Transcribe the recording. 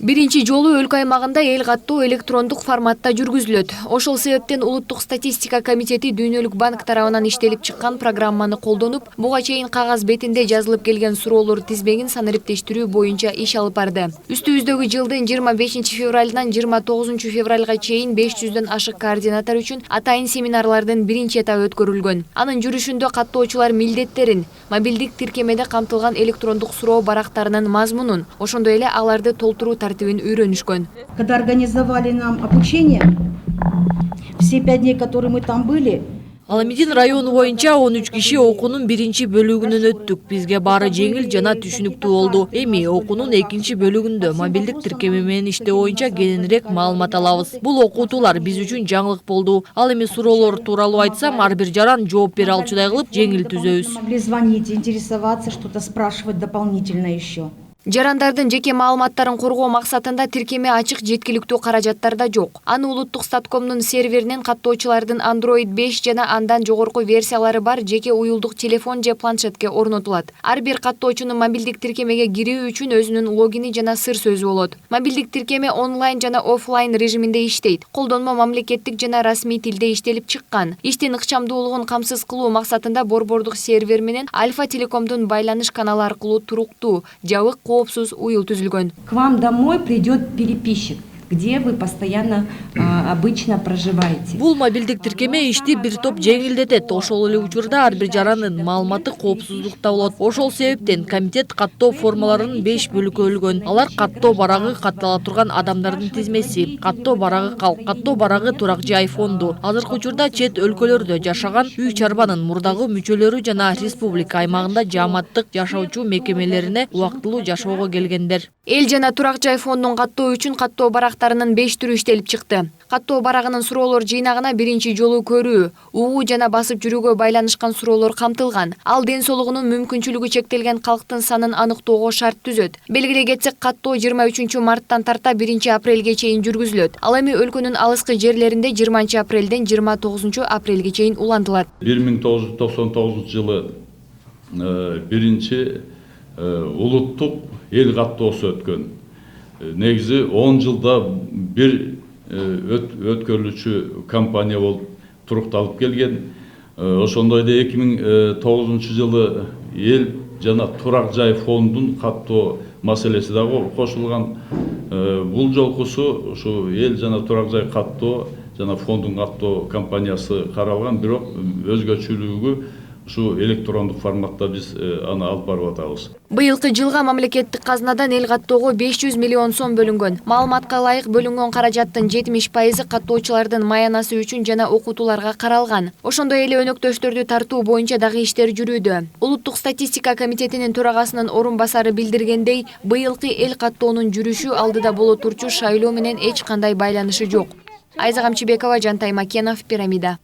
Биринчи жолу өлкө аймагында эл каттоо электрондук форматта жүргүзүлөт. Ошол себептен Улуттук статистика комитети Дүйнөлүк банк тарабынан иштелип чыккан программаны колдонуп, буга чейин кагаз бетинде жазылып келген суроолор тизбегин санариптештирүү боюнча иш алып барды. Үстүбүздөгү жылдын 25 февралынан 29 февралга чейин 500дөн ашык координатор үчүн атайын семинарлардын биринчи этабы өткөрүлгөн. Анын жүрүшүндө каттоочулар милдеттерин, мобилдик тиркемеде камтылган электрондук суроо барактарынын мазмунун, ошондой эле аларды толтуруу тартибин үйрөнүшкөн. Когда организовали нам обучение, все 5 дней, которые мы там были, Аламедин району боюнча 13 киши окуунун биринчи бөлүгүнөн өттүк. Бизге баары жеңил жана түшүнүктүү болду. Эми окуунун экинчи бөлүгүндө мобилдик тиркеме менен иштөө боюнча кененирээк маалымат алабыз. Бул окутуулар биз үчүн жаңылык болду. Ал эми суроолор тууралуу айтсам, ар бир жаран жооп бере алчудай кылып жеңил түзөбүз. могли звонить, интересоваться, что-то спрашивать дополнительно еще. Жарандардын жеке маалыматтарын коргоо максатында тиркеме ачык жеткиликтүү каражаттарда жок. Аны Улуттук статкомдун серверинен каттоочулардын Android 5 жана андан жогорку версиялары бар жеке уюлдук телефон же планшетке орнотулат. Ар бир каттоочунун мобилдик тиркемеге кирүү үчүн өзүнүн логини жана сыр сөзү болот. Мобилдик тиркеме онлайн жана офлайн режиминде иштейт. Колдонмо мамлекеттик жана расмий тилде иштелип чыккан. Иштин ыкчамдуулугун камсыз кылуу максатында борбордук сервер менен Альфа Телекомдун байланыш каналы аркылуу туруктуу, жабык, коопсуз уюл түзүлгөн. К вам домой придет переписчик, где вы постоянно обычно проживаете. Бул мобилдик тиркеме ишти бир топ жеңилдетет. Ошол эле учурда ар бир жарандын маалыматы коопсуздукта болот. Ошол себептен комитет каттоо формаларын 5 бөлүккө бөлгөн. Алар каттоо барагы каттала турган адамдардын тизмеси, каттоо барагы калк, каттоо барагы турак жай фонду. Азыркы учурда чет өлкөлөрдө жашаган үй чарбанын мурдагы мүчөлөрү жана республика аймагында жааматтык жашоочу мекемелерине убактылуу жашоого келгендер. Эл жана турак жай фондун каттоо үчүн каттоо барактарынын 5 түрү иштелип чыкты. Каттоо барагынын суроолор жыйнагына биринчи жолу көрүү, угуу жана басып жүрүүгө байланышкан суроолор камтылган. Ал ден соолугунун мүмкүнчүлүгү чектелген калктын санын аныктоого шарт түзөт. Белгилей кетсек, каттоо 23 марттан тарта 1 апрелге чейин жүргүзүлөт. Ал эми өлкөнүн алыскы жерлеринде 20 апрелден 29 апрелге чейин улантылат. 1999 жылы биринчи улуттук эл каттоосу өткөн. Негизи 10 жылда бир өткөрүлүүчү компания болуп турукталып келген. Ошондой эле 2009 жылы эл жана турак жай фондун каттоо маселеси дагы кошулган. Бул жолкусу ушу эл жана турак жай каттоо жана фондун каттоо компаниясы каралган, бирок өзгөчөлүгү ушу электрондук форматта биз аны алып барып атабыз. Быйылкы жылга мамлекеттик казнадан эл каттоого 500 миллион сом бөлүнгөн. Маалыматка ылайык бөлүнгөн каражаттын 70% каттоочулардын маянасы үчүн жана окутууларга каралган. Ошондой эле өнөктөштөрдү тартуу боюнча дагы иштер жүрүүдө. Улуттук статистика комитетинин төрагасынын орун басары билдиргендей, быйылкы эл каттоонун жүрүшү алдыда боло турчу шайлоо менен эч кандай байланышы жок. Айза Камчыбекова, Жантай Макенов, Пирамида.